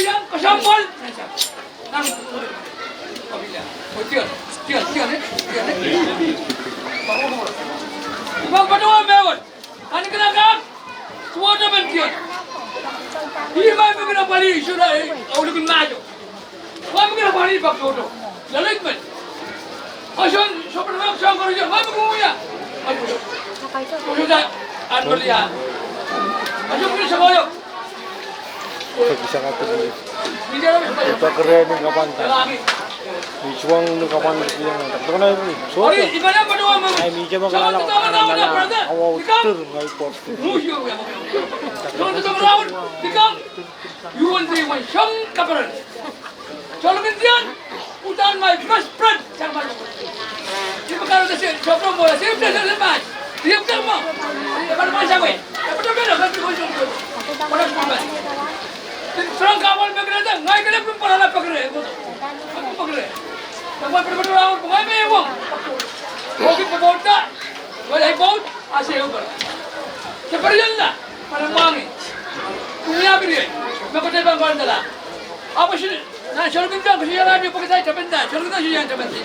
yang kesambal. Nang. Tian. Bang padua mewon. Ani kena kan? Semua dah bertian. Ini mai mengira balik sudah. Awak nak najo. Mai mengira balik pak jodoh. Lalu ikut. Asyik sopan mak sang kerja. Mai menguya. Sudah. Anu lihat. Asyik punya semuanya. Bisa ngatur. Kita keren ni kapan? Micuang ni kapan dia nak? Tak nak ni. Sorry, ibadah berdua mau. Ay, meja makan anak. Awak tur ngai pot. Musuh yang. Jangan tu merawat. Dikang. Yuan tu yang syam kaparan. Kalau kentian, udan my best friend. Jangan malu. Di perkara tu saya cakap bola. Saya dah lepas. Dia bukan mau. Lepas macam apa? Lepas bela kan kau jom. Pada kuat. Serang kawal bergerak. Ngai kena pun pernah nak bergerak. Aku bergerak. Kamu berbeza orang pengai mewah. Okey pebota. Boleh baut asyik over. Seperti mana? Mana mangi. Punya beri. Mereka terbang kau anda lah. Apa sih? Nah, kalau kita kerja radio pakai saya terbentar. Kalau kita kerja terbentar.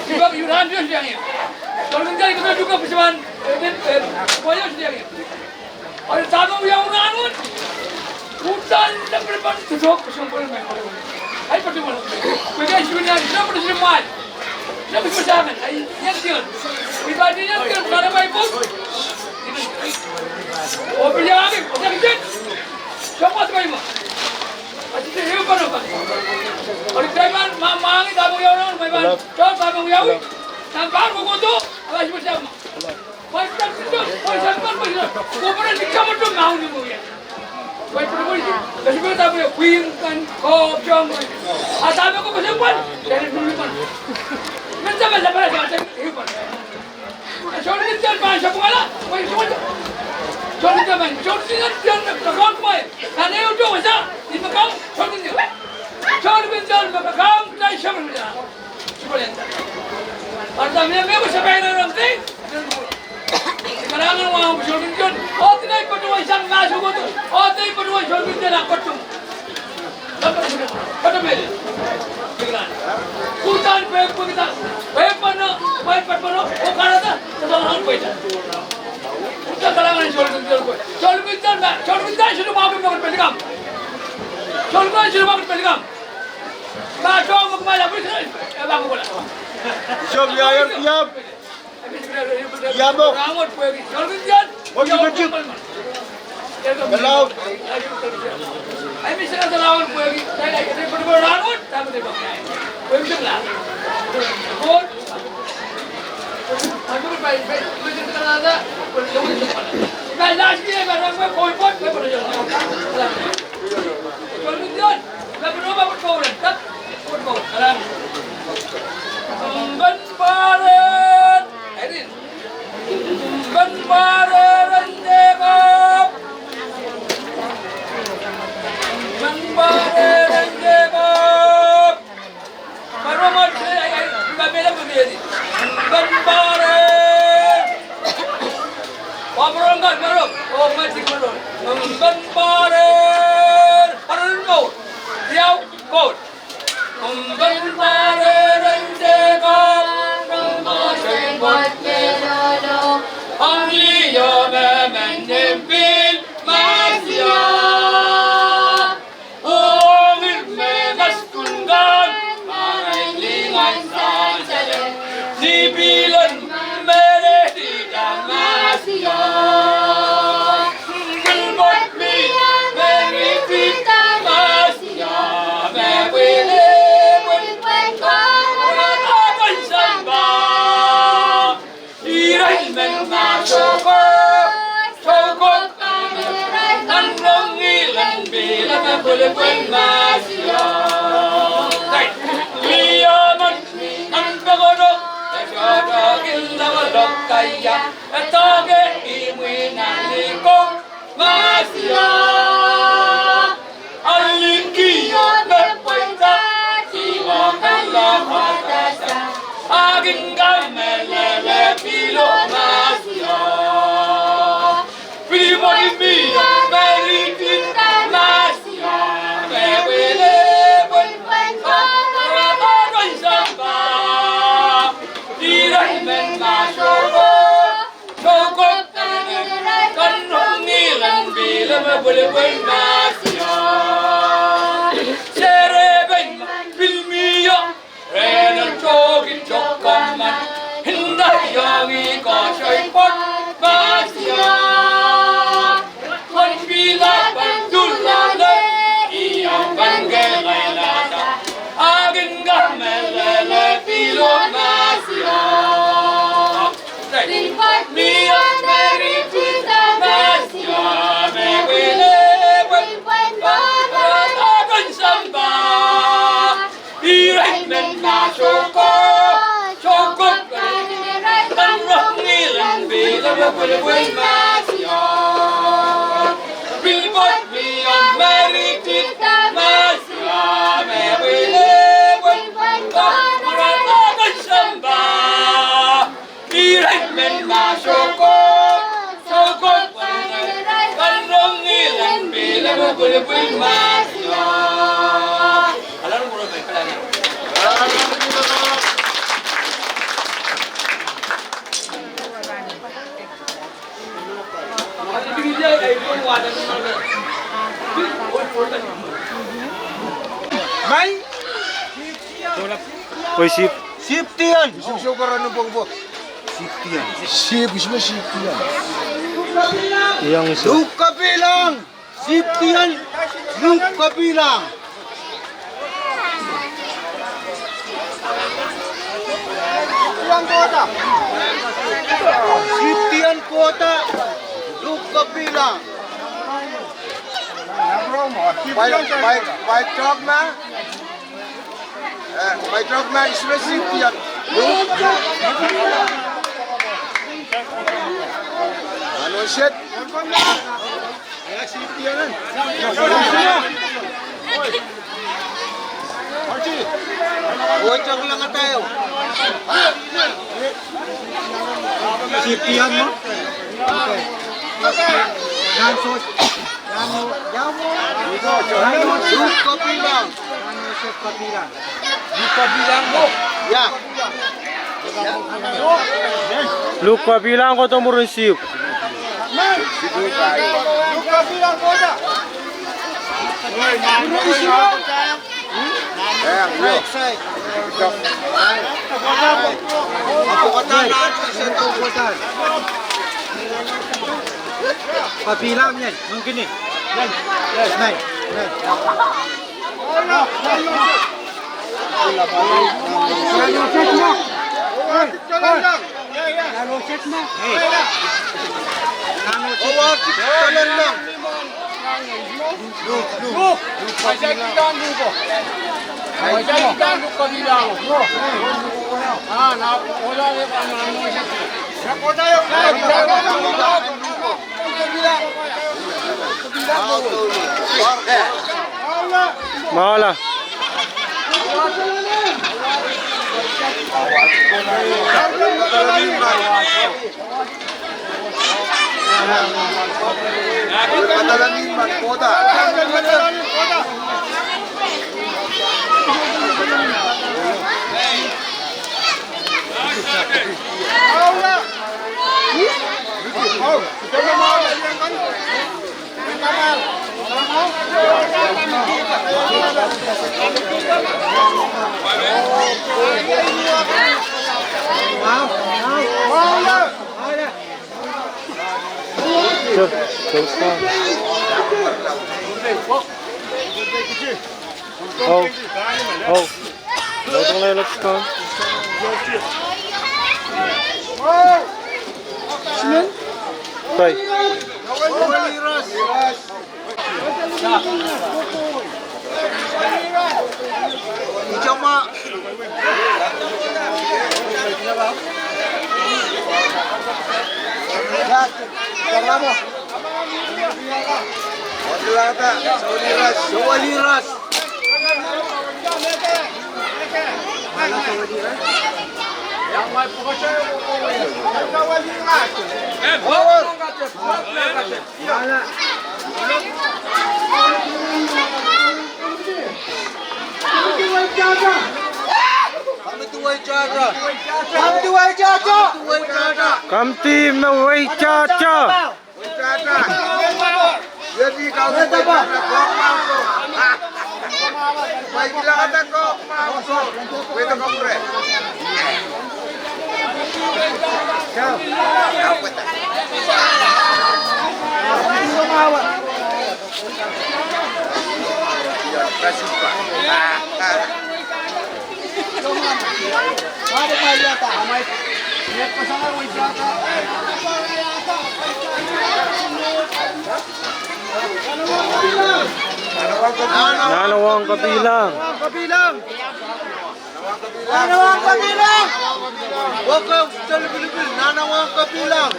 Sebab yuran dia sedang ni. Kalau kita ikut juga persiapan. Banyak sedang ni. Ada tamu yang orang hutan dan berbagai tujuh kesumpul mereka. Hai pertemuan. Mereka sebenarnya tidak bersemangat. Tidak bersamaan. Hai yang dia. Ibadahnya dia berada baik pun. Oh berjalan lagi. Macam ni. Siapa sebaik mah? Asyik dia apa nak? Orang zaman mangi tamu yang orang main. Jauh tamu yang. Nampak buku tu. Asyik bersama. Baik tak itu. Baik sampai baik. Kau dikam tu mau ni mungkin. Baik perempuan itu. Kasi kita tahu ya, queen kan, kop, jam. Asal aku bersempat dari dulu kan. Macam macam itu. Jauh ni jangan bahasa pengalah. Baik semua. Jauh ni jangan. Jauh ni jangan terkau mai. Karena itu masa di makam jauh ni. Jauh ni jangan makam dah siapa ni. Sebenarnya. Artinya memang siapa yang nanti. Sekarang orang jauh ni jangan. Oh tidak ikut dua isang masuk tu. Oh tidak ikut dua jauh ni jangan ikut tu. Kata beli. Hutan baik pun kita. Baik mana, baik mana. Oh kerana tu, kita orang baik. Hutan kalangan jauh ni jangan. Jauh ni jangan sudah mahu kita berpegang. Jauh ni jangan sudah mahu berpegang. Baca orang kemana pun bang bola. Siap ya, siap. Ya bok. Rangut pergi. Jauh ni jangan. Okey kecil. Kalau. Ay misalnya terlawan pergi. Saya pergi rangut, tapi dia pakai. Pergi sebelah. Kor. Aku berbaik. Pergi sebelah ada. Pergi sebelah. Kalau lagi orang koi pot, saya pergi jalan. Kalau tidak, saya pergi buat kaulan. Tak, buat kau. Kalam. Ban barat. Edin. Ban barat degap. Ban barat degap. Baru mau saya bela begini. Ban barat. Baru enggak baru. Oh masih baru. Ban barat. Baru kau. Dia kau. Ban barat degap. Ang liya memenempil masya Ongil memaskungan Mahilingan sa jalan Sibilan meredita masya Gilbot mi meripita masya Mewili boleh bermasya. Hai, liaman antagono, terjadi kita belok kaya, etoge imuinaniko masya. Alingiyo berpuasa, jiwa kalah padasa, aging kamelele pilo masya. Primo di mia, meritin masya. bila boleh bermasya. Sereben filmia, renan jogi jokaman, hendak yangi kasih pot masya. Kon bila bandulale, iyang banggelelada, ageng gamelele pilot masya. Mian Mary Tita Masya, Mewile Akan Samba, Iray Men Masoko, Sokot Tanrong Nilan, Bila Mewile Masya. Bilbot Mian Mary Tita Masya, Mewile Akan Samba, Iray Men Masoko, Sokot Tanrong Nilan, Bila Mewile Masya. Alam mo ba pala niya? May? Uy, sip. Safety yan! Isusukaran ng bongbo. Safety yan. Safety yan. Iyang isa. Luke kabilang! Safety yan! Luke kabilang! Ilang kota? Safety yan kota! Luke kabilang! By truck na? By truck na is safety yan. Luke! Ano shit? Safety yan. Bocang lang nga tayo. Safety yan mo? Okay. Yan so. Yan mo. Luke kabilang. Luke kabilang mo. Ya. Luka bilang ko to murun sip. Luka bilang ko da. Pabilang yan, mungkin nih. Naik. Malah. Patalamin man kota. Oh. Datang na let's go. Tay. Ijama. Karamo. Wadlata, Sawaliras. Yang may pukasya yung Sawaliras. Power. Wala. Come team na way cha cha. Jadi kau itu apa? Kok mampu. Baik bilang kata kok mampu. Itu kamu re. Nanawang kabilang. Nanawang kabilang. Wakaf lebih-lebih nanawang kabilang.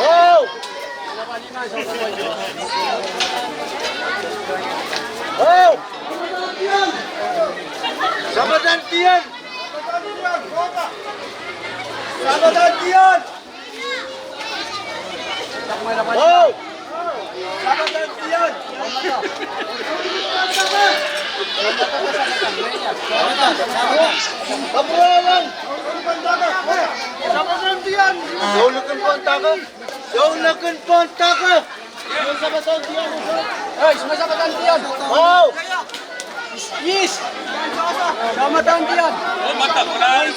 Oh! Oh! Sama gantian. Sama gantian. Oh! Sama gantian. Kapuawan. Sama gantian. Jauhkan pontaka. Jauhkan pontaka. Sama gantian. Hey, sama gantian. Oh! Yes. Sama gantian. Oh, mata kulay.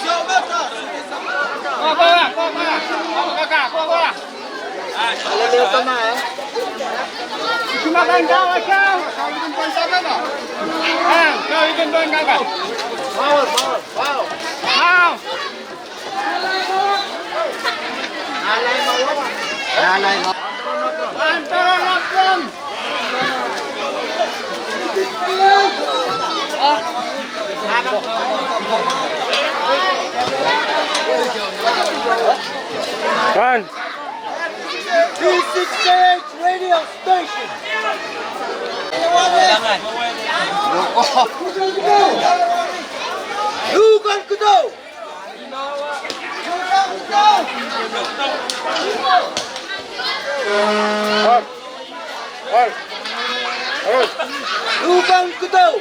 Alalayo ka na eh. Maganda ka siya. Kawin ko sa baba. Kawin ko ang gaga. Power, power, power. Nalay mo. Antara lakon. Kan. B68 radio station. Lugan ko daw. Lugan ko daw.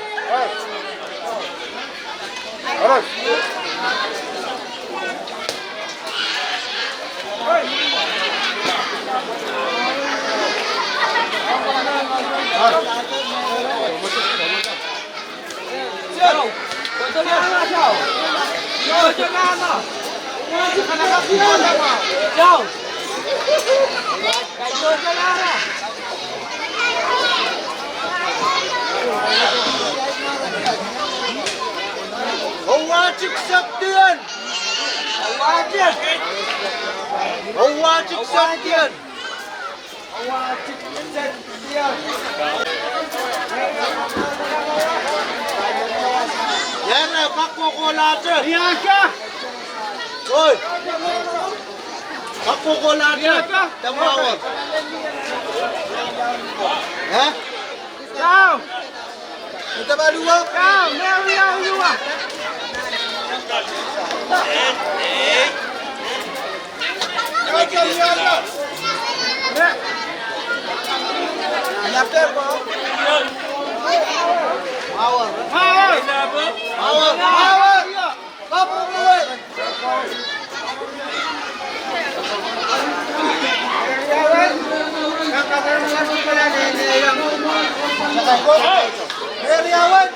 Wajib saktian. Wajib. Wajib saktian. Wajib saktian. Yan na, pakukulate. Iya ka. Hoy. Pakukulate. Tamawag. Ha? Kau. Kita berdua. Kau, Mary ang luwa. Power. Power. Power. Power. Kamu mulai. Heriawan.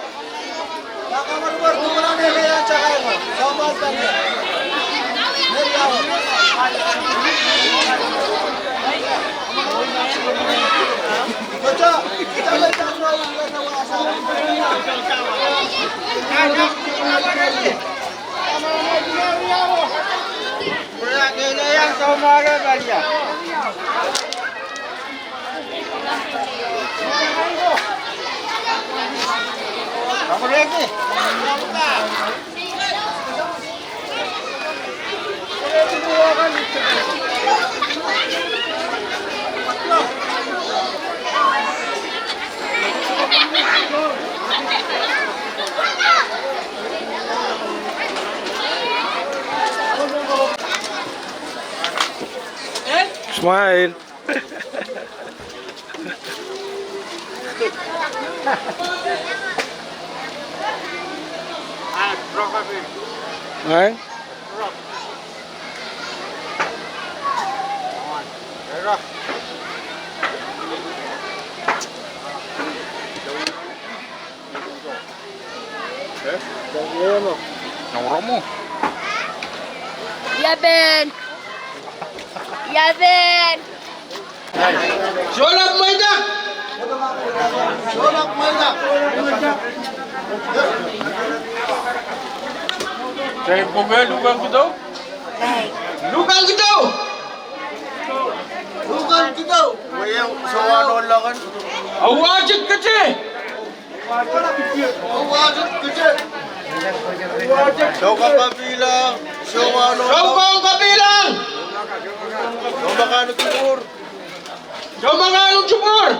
Baka marubar kumulang yang cakay mo. Sama kami. Heriawan. Baca. Kita baca yang somara balia. Kamu lagi? Smile. Kan? Ya Ben. Ya Ben. Solap Maydak. Solak Maydak. Saya pogel lugang kita. Lugang kita. Lugan kita. Sawanon lang kan. Awajit kasi. Awajit kecil. Sokang kabilang. Sawanon. Sokong kabilang. Sumakano timur. Sumangalong jumur.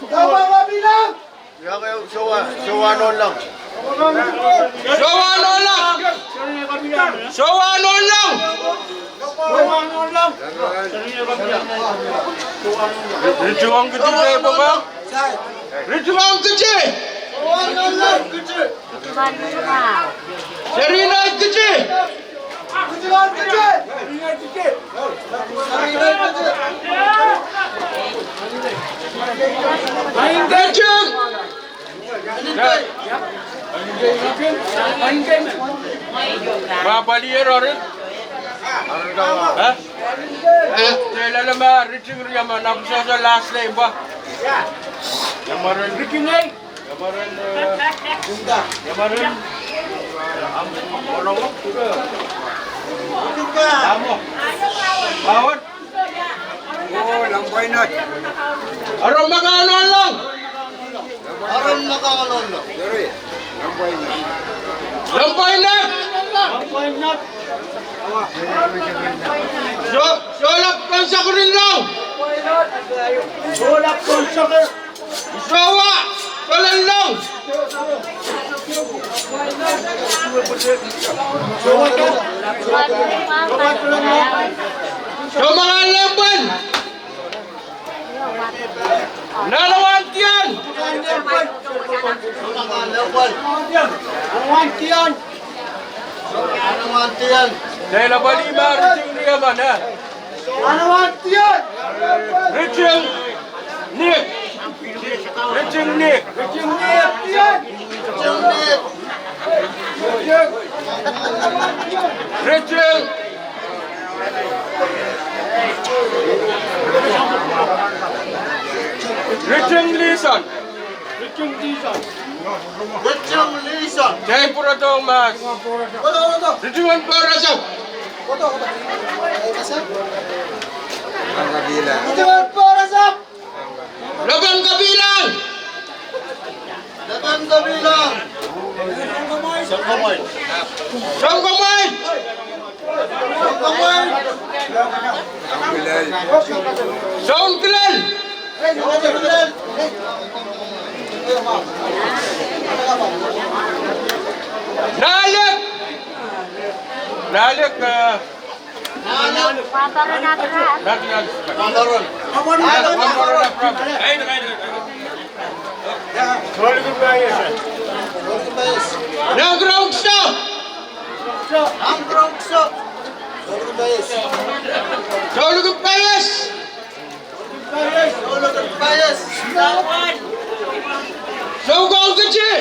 Sokang kabilang. Ya kayo sawanon lang. Sawanon lang. Sawanon lang. Ricuang kecil saya bang. Ricuang kecil. Sawanon lang kecil. Serina kecil. Kecilan kecil. Saringan kecil. Ricuang. Berapa dia orang? Hah? Saya lama Ricuang yang mana bisa saya last name bah. Yang mana Ricuang ni? Yang mana? Yang mana? Orang Kamu. Bawat. Oh, lampai na. Aron makanon lang. Aron nakakalon lang. Lampai na. Solap kan sa kunin lang. Solak konsaker. Sawa. Kalan lang. So mga laban. Nalawantian. Anwantian. Anwantian. Dahil laban lima Ricuang ni yaman ha. Anwantian. Ricuang Nick. Ricuang Nick. Ricuang. Ricuang Lisan. Richang Lisan. Dahil pura tong mas. Foto. Ricuang Parasap. Foto. Kecilan Parasap. Laban kabilang. Dagan kabilang. Sangkamay. Sangkamay. Sound kilal. Nalik. Nalik. Nalik. Mandaron. Nagrong stop. Angkrong sok. Saulog payas. Saugong kecil.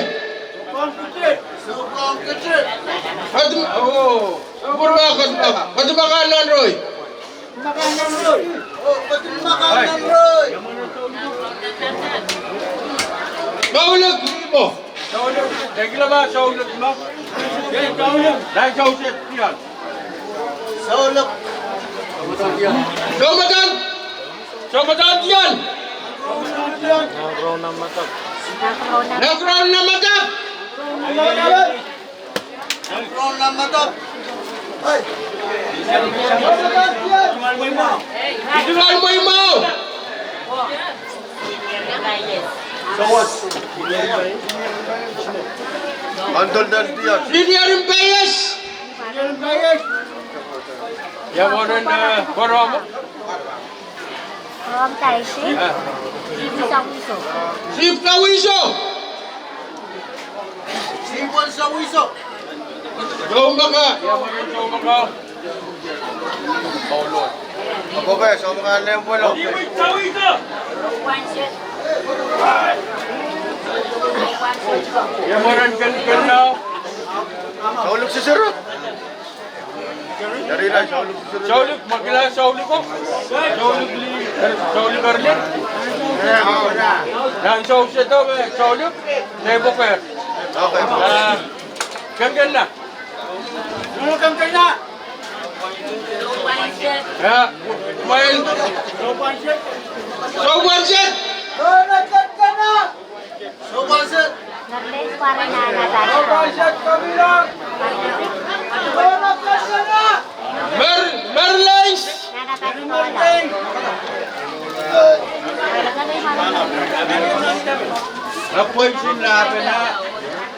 Sokong kecil. Pati makanan Roy. Oh, betul makanan Roy. Saulog mo. Saulog. Dahil ba saulog mo? Dahil saulog yan. Saulog. Somatan yan. Nagkaroon na matap. Angkrong na matap. Ay. Itulan mo yung mau. Andol dan dia. Sini rin payas. Yang orang korom. From Taipei, Sawiso. Sip Kawiso. Sipon sa wiso. Sumaka. Yamaran sumaka. Paulo. Ako ba, so mga na yung pulo. Yamaran kan na. Saulog si Sirot. Dari lang, saulog si Sirot. Saulog, magkila saulog ko. Saulog Arlen. Yang saulog siya to, saulog. Neboker. Okay. Ganggan na. Ano kang kaya? Ya, main. Sobanset. Donakat ka na! Subasit! Narles para na Natasha. kabilang! Donakat ka na! Merlins. Apoy sinabi na.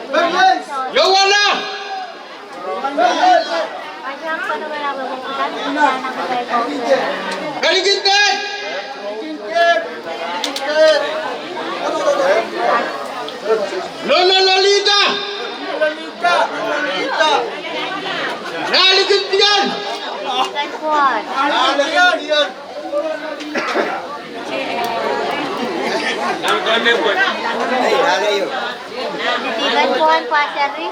Berlins! Yawana. Berlins! Kaligintan. Nona Lolita. Lalita! Lalita! Naligintian. Ano yan? Yan! Tigan Puan Pasari.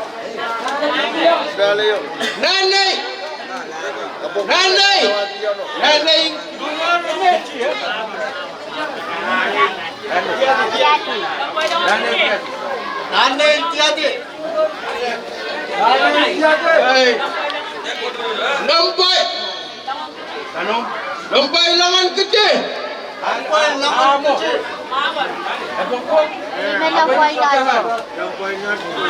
Dali yun. Nanay. Nanay. Nanay. Yati. Nanay. Nanay Tiati! Ay. Lampay. Ano? Lampay langan kecil. Ano yung lakas kasi? Ako po. Melang Puan Lalo.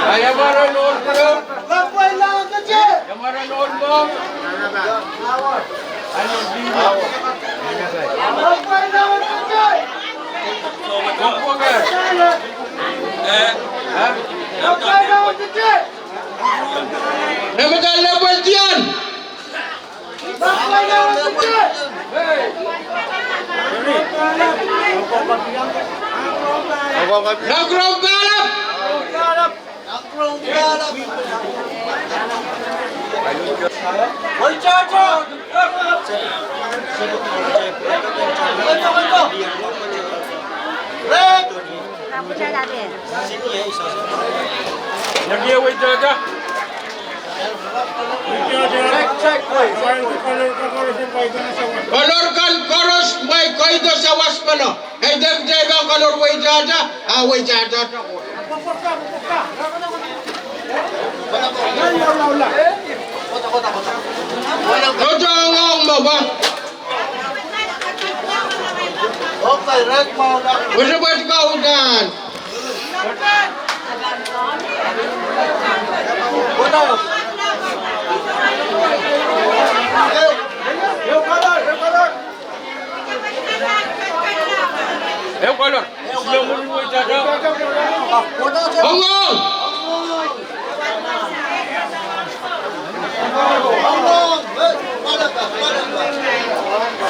Ay, amara noon ko. Lampay lang kasi! Amara noon mo. Ano dito? Lampay lang kasi! Opo ka. Ha? Lampay lang kasi! Namagal na ba diyan? Lampay lang kasi! Nagrong balap. Nakrong galap! Hoy, Chacho! Kanto! Red! Kamu siya natin. Nagyaway jaga. Check! Kolor kan koros may koido sa waspano. Hey dem jaga kolor way jaja. Way jaja. Ojo ngong mo ba? Okay, red mau lang. Wala ba ka udan? Yung color! Eu kolor. Sila mo rin way jaja. Hongong.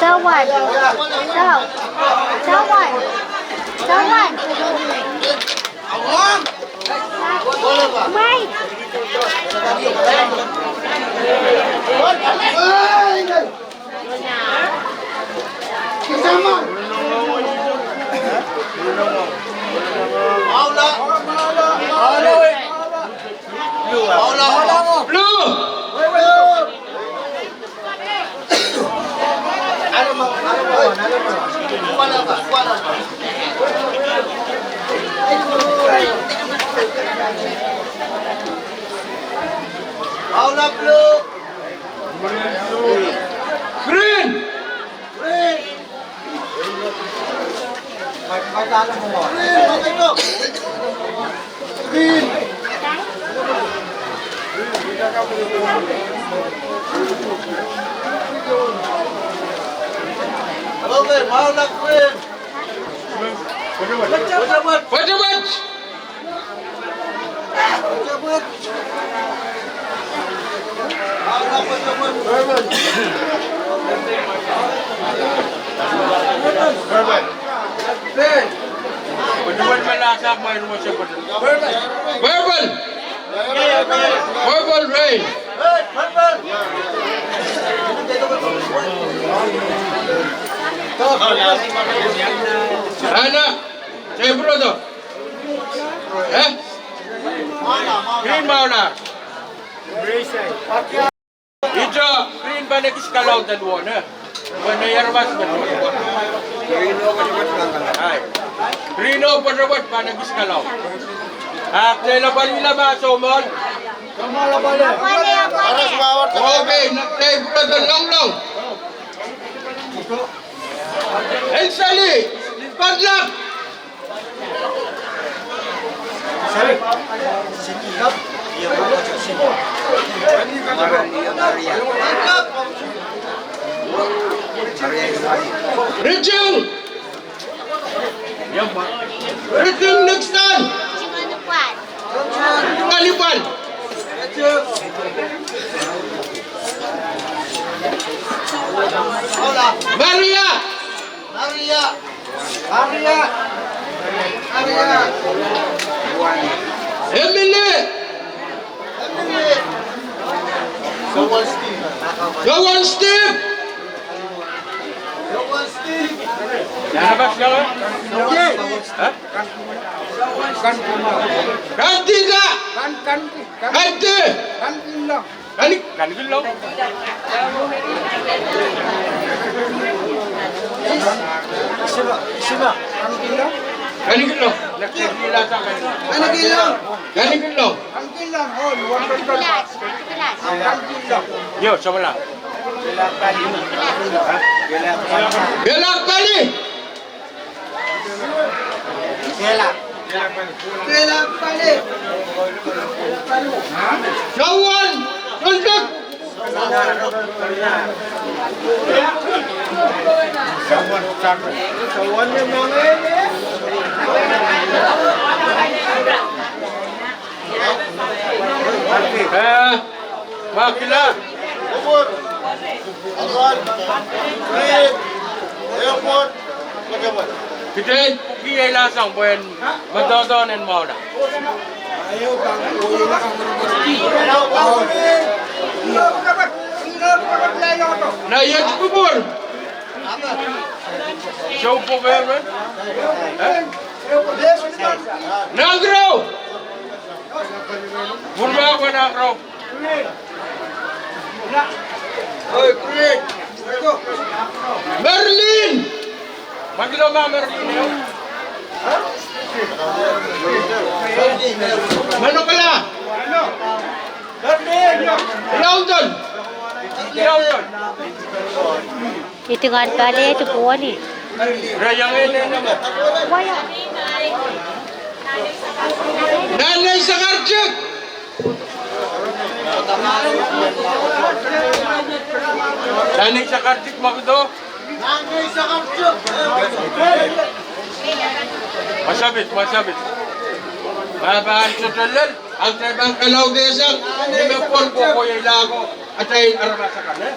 Sawan. Sawan. May. Blue. Paula blue! Green. Green! Okay, Paula green! Pejabat. Pejabat malasak main rumah siapa? Verbal. Verbal rain. Ana, saya bro to. Green mauna. Ito, green ba nag-iskalaw na doon, Mana yarwas ba doon? Green o pa rawat pa nag-iskalaw. Kaya balila ba, Somon? Okay, nag-try bro to, long. Sally, good luck! Richard! Richard next time! Malipan! Maria! Emily! Gawan Steve! Nabas ka? Kanti ka! Kanti! Kanti lang. Kanigilo. Nagkikila sa akin. Kanigilo. Yo, sama lang. Gelak Bali. Kawan, tunjuk. Makila. Kita pergi langsung pun menonton mau dah. Nah, ya kubur. Show program. Nagro. Burma ko nagro. Oi, Green. Merlin. Magilo ma Merlin. Mano kala? London. Itu kan balik itu boleh. Rayang ini nama. Waya. Nanay Sakarchuk. Nanay Sakarchuk magdo. Masabit. Mabaan sa talal. Ang traibang kalaw desang. Nimepon ko ko yung lago. At ay arama sa kana.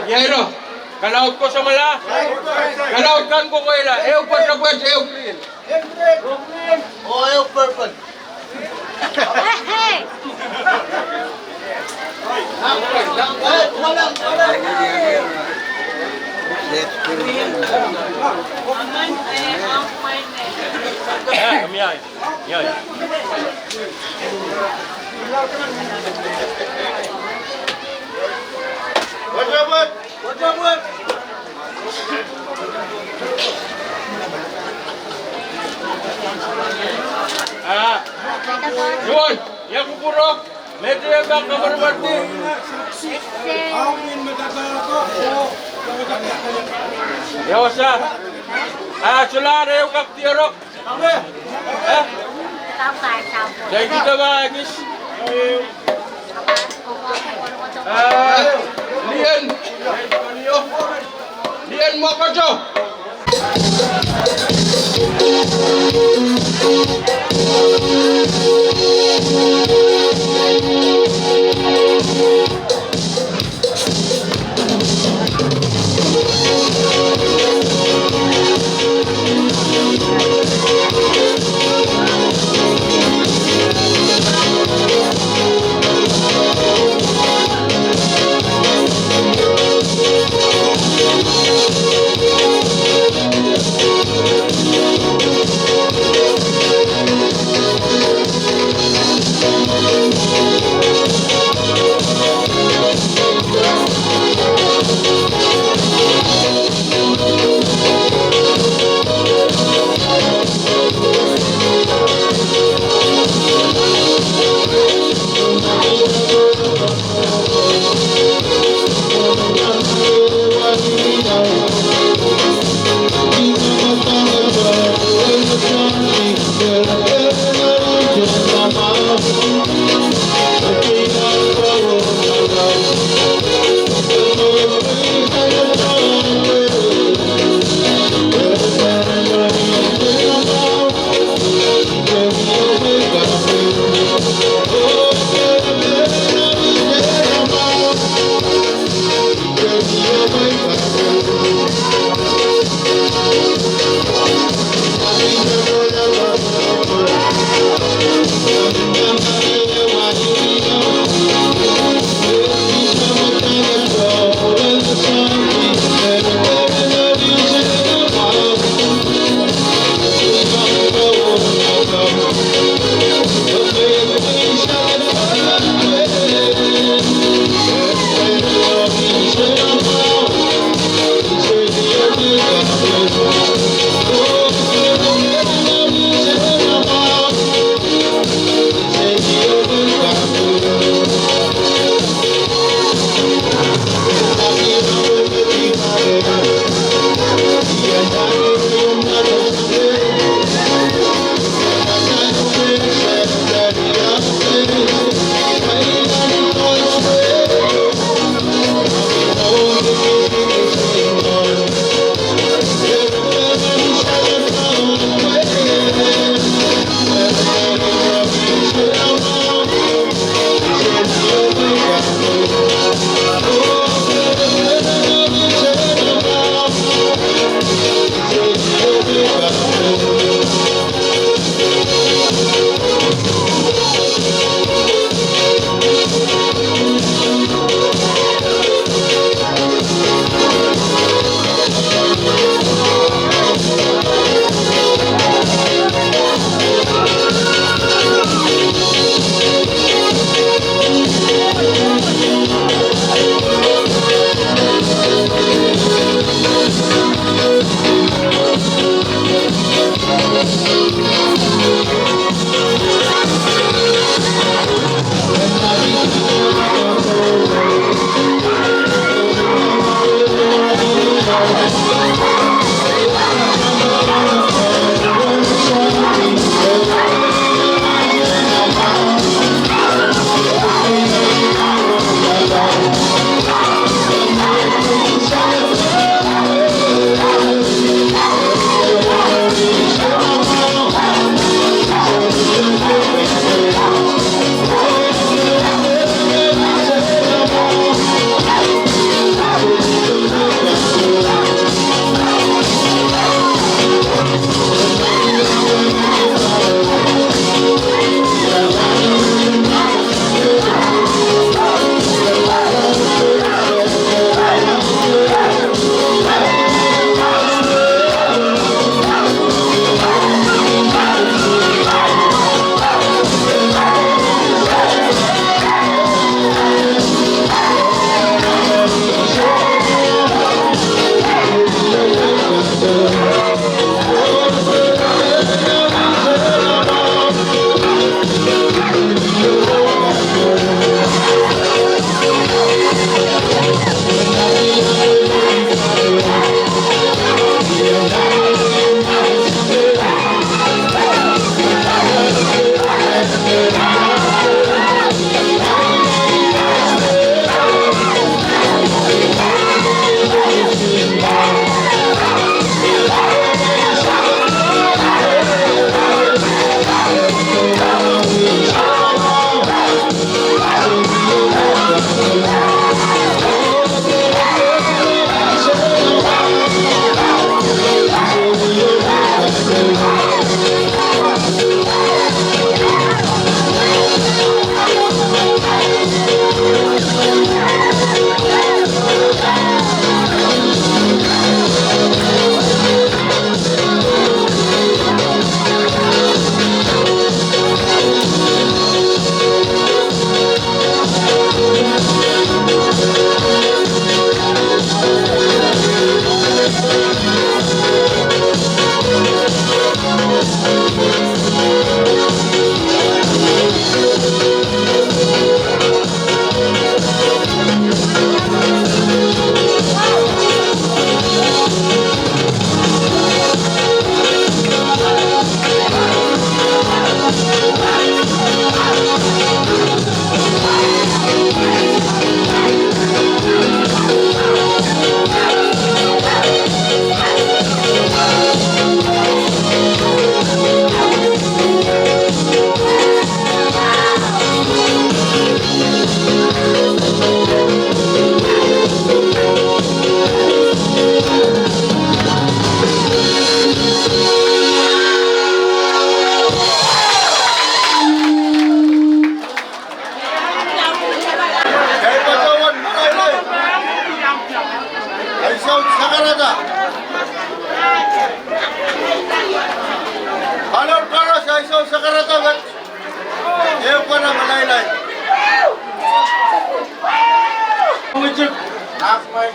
Yairo. Kalaut ko sa mala. Kalaut kan ko ko ila. Ew pa sa buwan sa ew green. Oh, purple. Hey. Kamiay. Yan. What's up? Yun. Yan ko puro. Medyo yung bang kamarwarte. Yawasa. Sulare yung kaktirok. Dahil kita ba, Agis? Lian mo ka, Jo.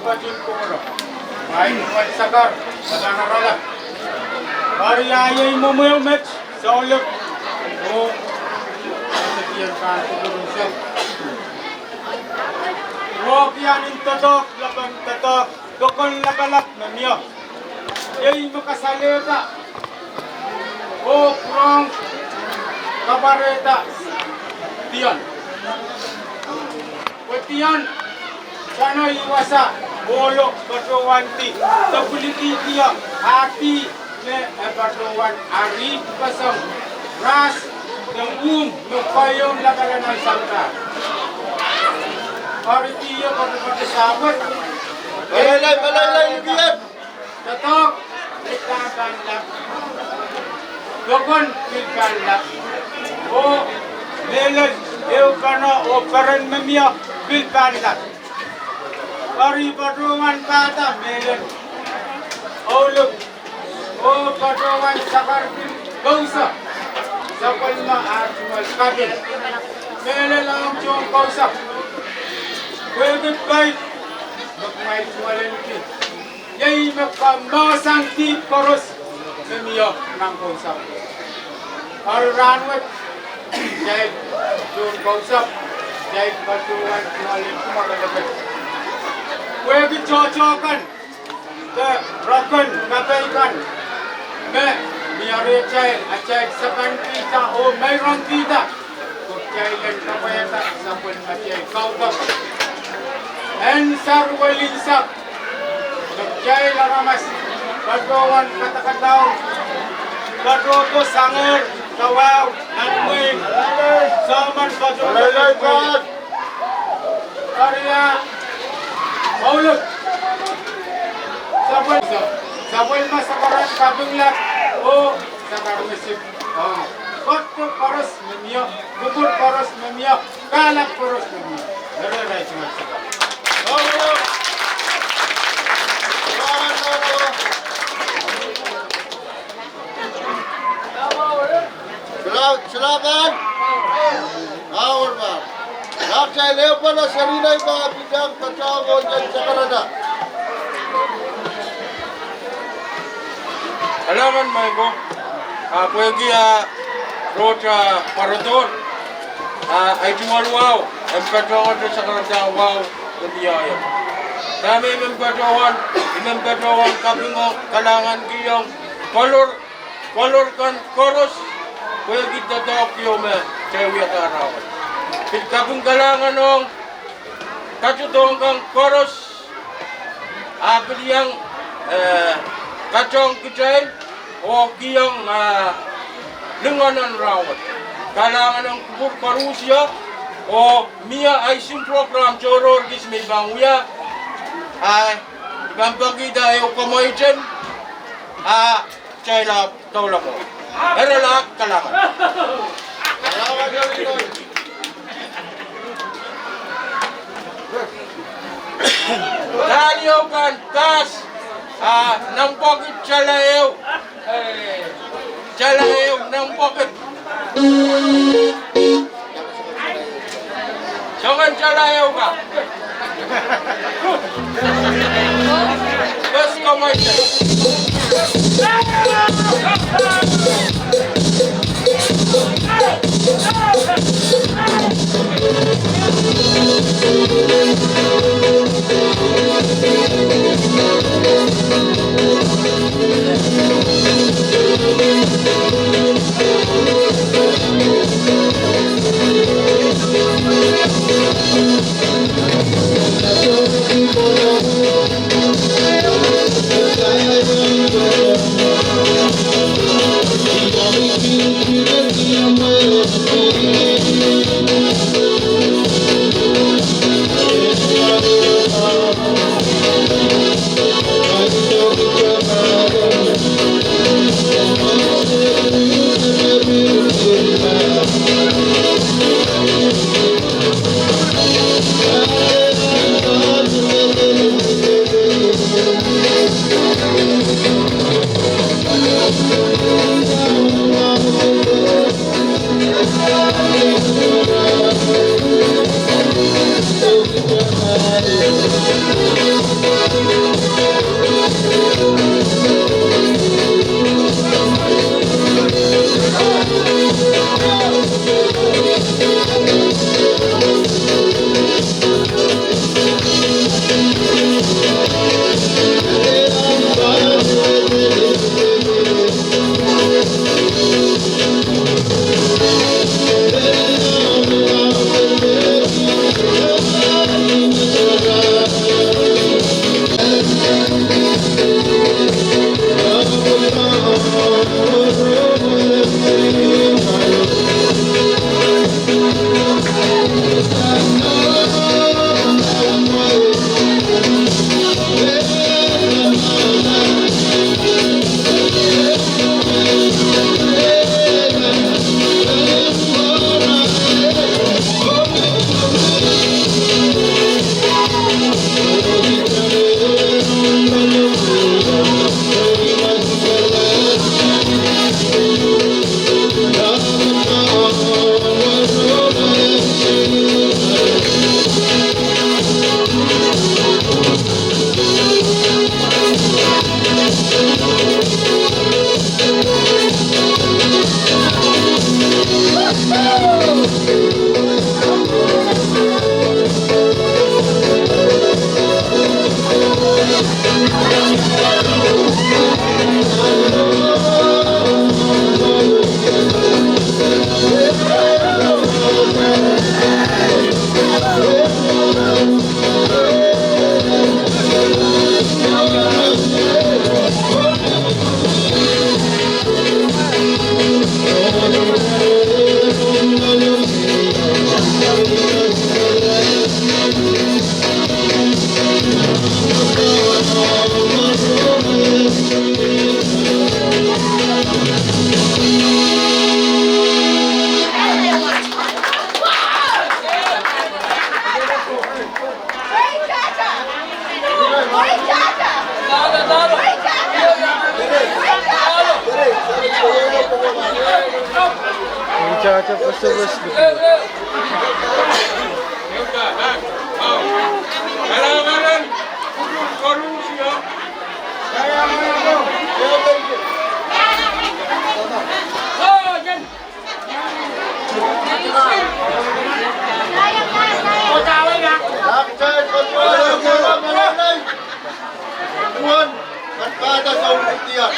bajin ko mo. Main mo sakar, sagana rala. Bari ayay mo mo yung match sa ulit. O, sabihan ka ang sigurong siya. Huwag yan yung tatok, laban tatok, dokon labalak na niya. Yay makasalita. O, prong, kabareta. Tiyan. Tiyan, sana iwasa, bolo, batuwanti, tabuliti tiya, hati, batuwan, ari, pasang, ras, tengum, nupayong lakalan ng sangka. Ari tiya, sahabat. Balay, lugiyan. Tatok, itabanlak. Dokon, pilbanlak. O, lelan, eukana, o karan memia, pilbanlak. Ari patungan kata, melan. O, look. O, patungan sakar, gausa. Sapal ma-arjumal kabil. Melan lang yung gausa. Pwede bait. Magmay suwalenki. Yay magkamasang tip koros. Memia ng gausa. Ari ranwet. Jai yung gausa. Jai patungan suwalen kumagalabay. Pwede cocokan, rakan, kapaikan, biar acai sakan kita, mayroon kita, kaya kapayata sapun acai kautak, ensar walinsak, kaya laramas, batuan kata-kataw, batuto sangar, kawaw, nanmoy, saman batuan, Arya. Maulog. Sabol masakaran kabunglat. O sakar mesip. Kotto paros memio, bubur paros memio, kalak paros memio. Berai cuma sakar. Maulog. Silakan. Awal bang. Nak saya lepas na serinay ba bidang kacawon dyan sa Canada. Alaman may ko. Pwede rocha paraton. Ay jual wow. Empatawan sa Canada wow. Kundiaya. Kami empatawan kabingo kalangan kiyong kolor kan koros. Pwede tatok yung cewi at arawan. Kapung galangan ng kacutong kang koros yang kacong kucay o kiyang lenganan rawat. Galangan ng kubur parusya o mia ay sim program choror gis may bangya ay gampang kita ay ukamoy dyan chay la tawla mo. Pero lahat kalangan. Daliyo kan kas ng pocket chalayo ng pocket jangan chalayo ka bas kamay Macam-macam first. Kailangan korupsi. Kaya mo. Oh, yan. Lakchay kontra ng malalay. Tuan, katkada sa Olimpiyan.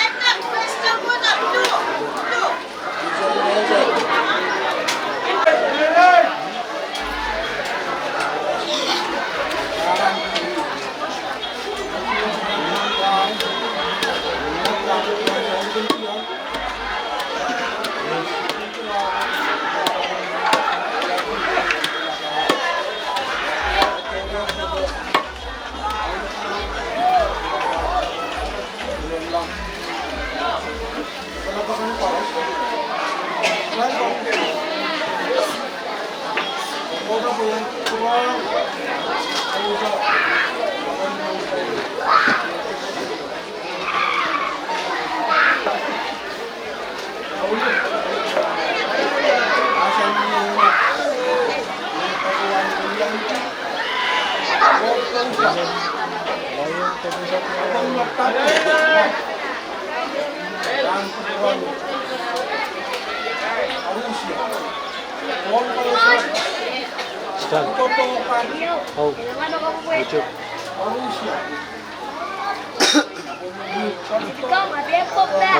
Stan. Oh, YouTube. Ikaw, madepok na.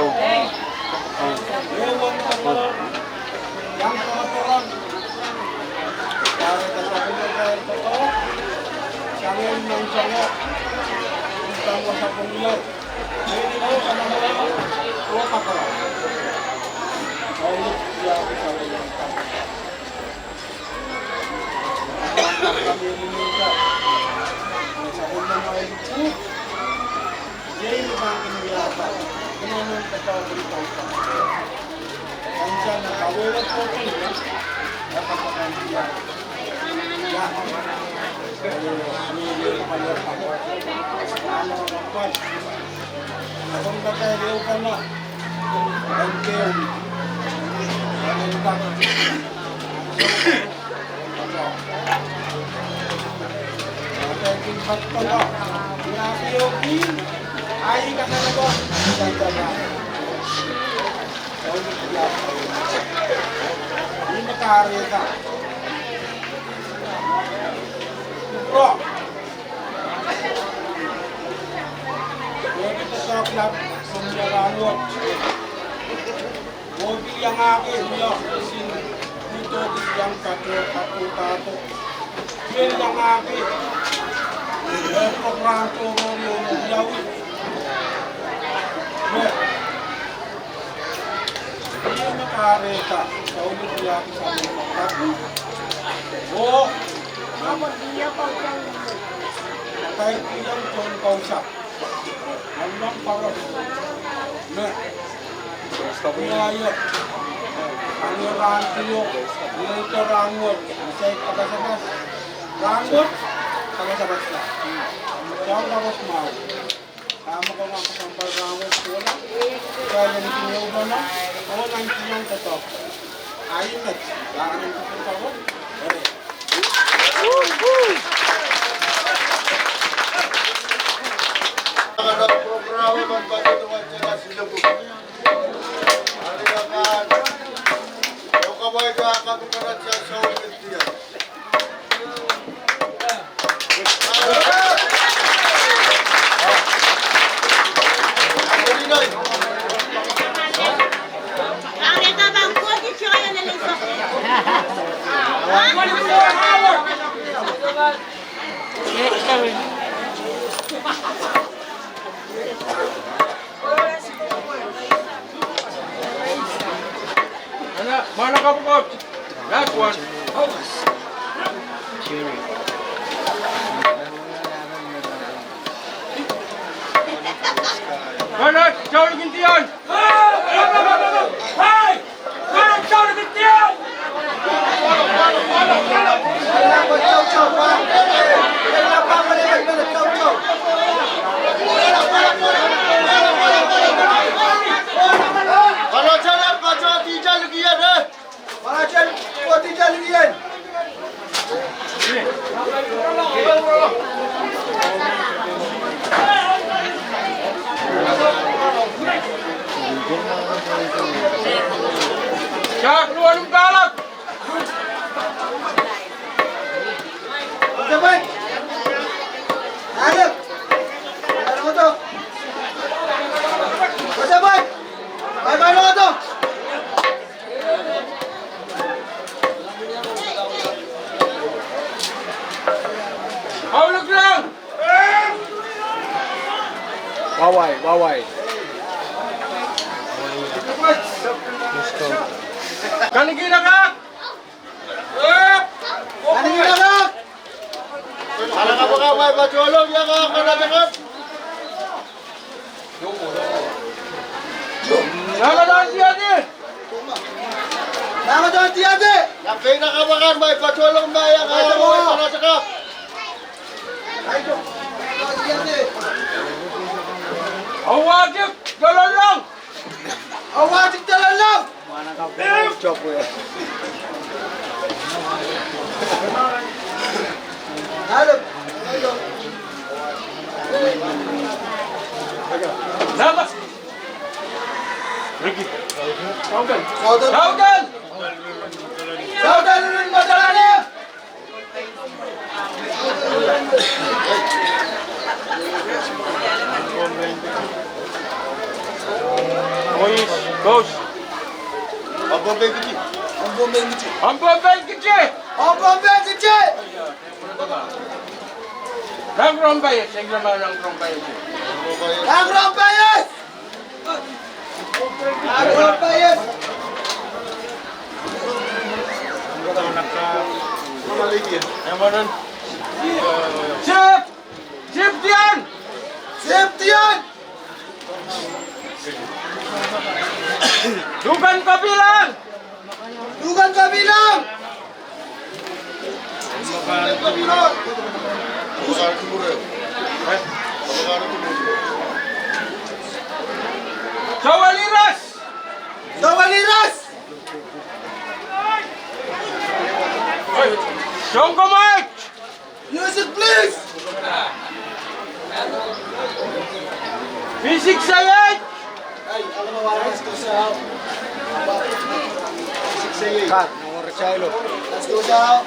Programa magpatutuan sila sila po. Alilakan. Yung kamay ka katukaran siya sa Olimpiyan. Mana ka po? Last one. Mana? Jauh gintian. Hey! Mana jauh kecil? Kalau jalan baca tidak lagi ada. Para Siya, keluar ng balak. Sabay! Hanap! Ano mo to? Sabay! Paano ka to? Hawlag lang. Waway, waway. Kanigina ka. Ano yung anak? Alam ka ba ka, may patulong niya ka kanadakan? Naladaan siya din. Nama doon si ate! Yang pinakabakan, may patulong ba yan ka kanadakan? Doon si ate! Awagip, jalan lang. Awatik dalan lang! Mana ka po chop ya. Hanap! Nama. Ricky. Saudan! Saudan. Saudan rin madalan niya! Boss. Apa begitu? Ang bumbay ni Chi! Ang babay kecil. Ang bumbay ni Chi! Lang rombay, sige naman lang rombay. Ang Rampayas! Ang Rampayas! Sip! Sip diyan! Safety yan! Dugan kabilang! Dugan kabilang! Bukan kumur. Sawaliras! Sawaliras! Songko Mike! Music please! Fisik sayang! Ay, alam mo waris ko sa... Kat, nomor Chilo. Let's go sa...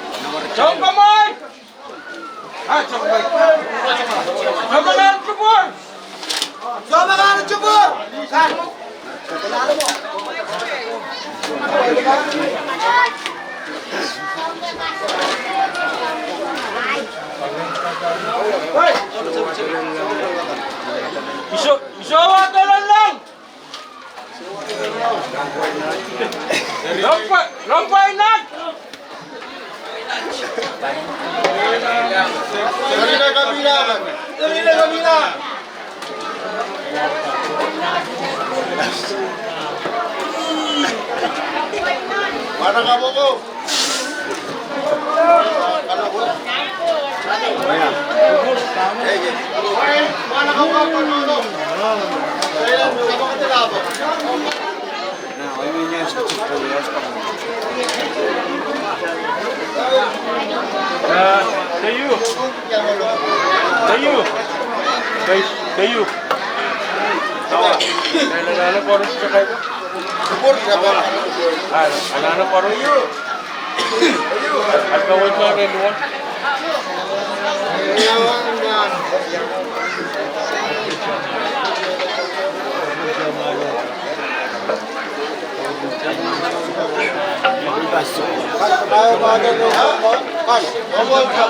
Songko Mike! Ah, Songko Mike. Songko Mike Cubur! So mga ano chubor! Kan! Kapilala mo! Hoy! Isawa talan lang! Lampay nag! Kanina kabilangan. Kanina kabila! Mana kamu ko? Kalau ko? Mana kamu ko? Saya mau ke labo. Nah, ini yang sedikit ya. Dayu! Dayu! Dayu! Nalala ko rin siya kayo? Subur siapa? Nalala ko rin yun. At kawin ko rin doon. Tayo bagay ng kan. Omol ka.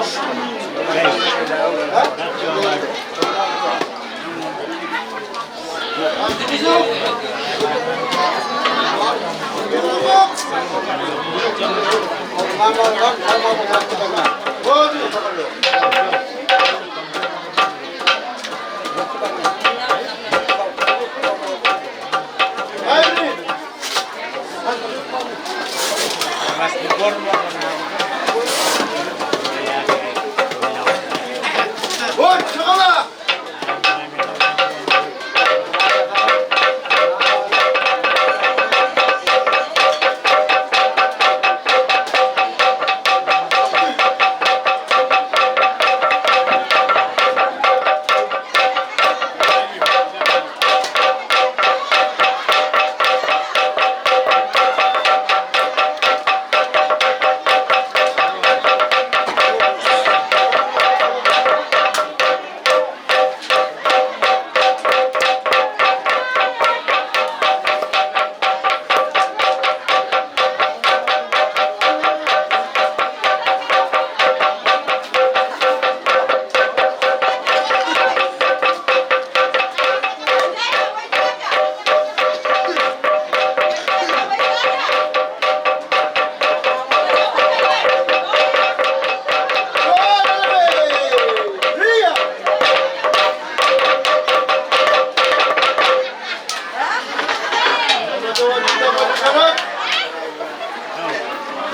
kanan.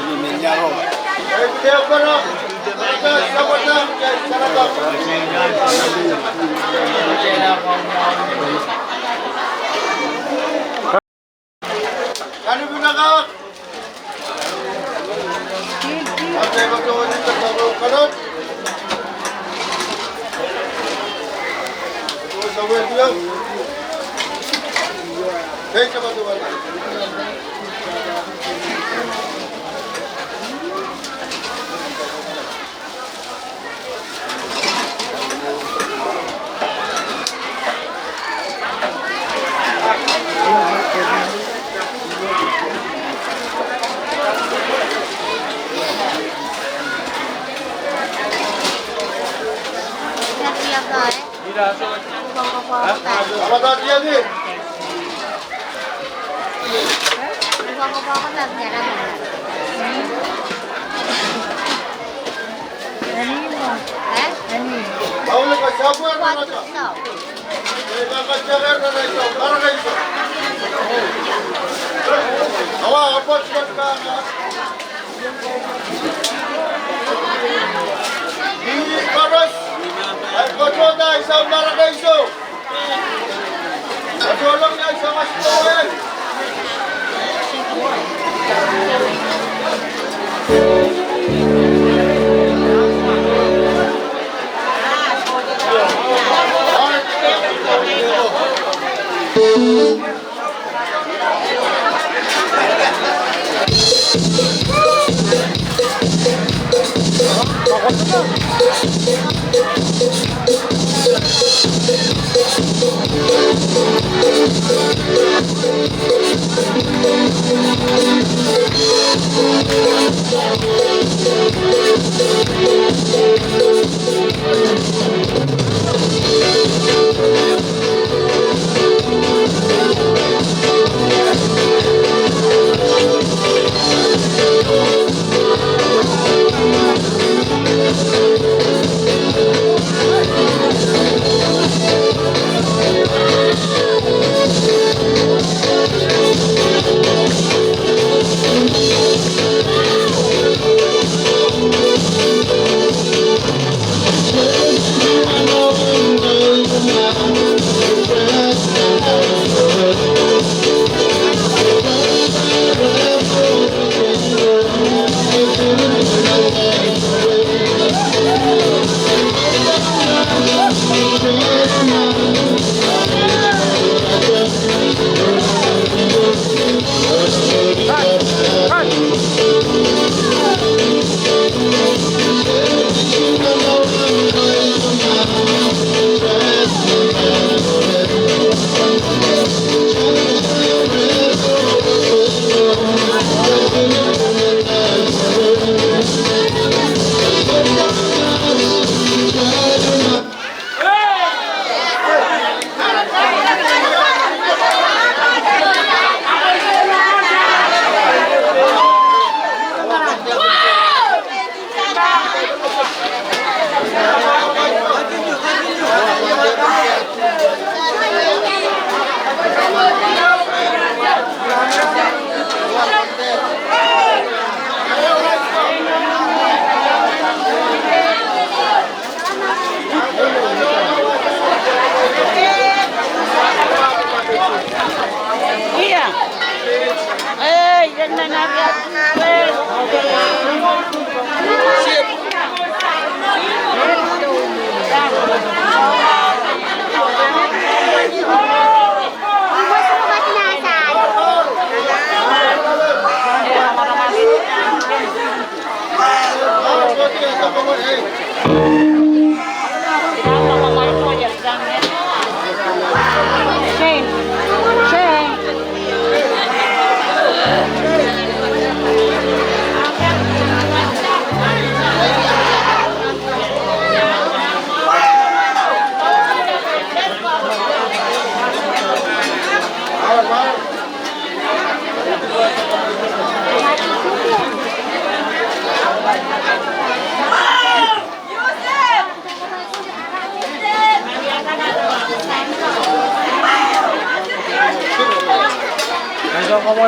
Video kanan. Sama Kali binakak. Ada betul ini terlalu kanan. Sampai dia. Hei coba tu. Apa tadi ni? Kau lepas siapa nak nak? Lepas cakap nak nak, mana kau itu? Awak apa sekarang? Ini paras. Aku tu dah isam mana kau itu? Tolong yang sama sekali.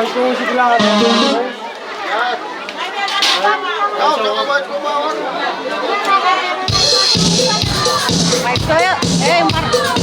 itu si bilang. Kau jangan main ke bawah. Mike Soil, Mark.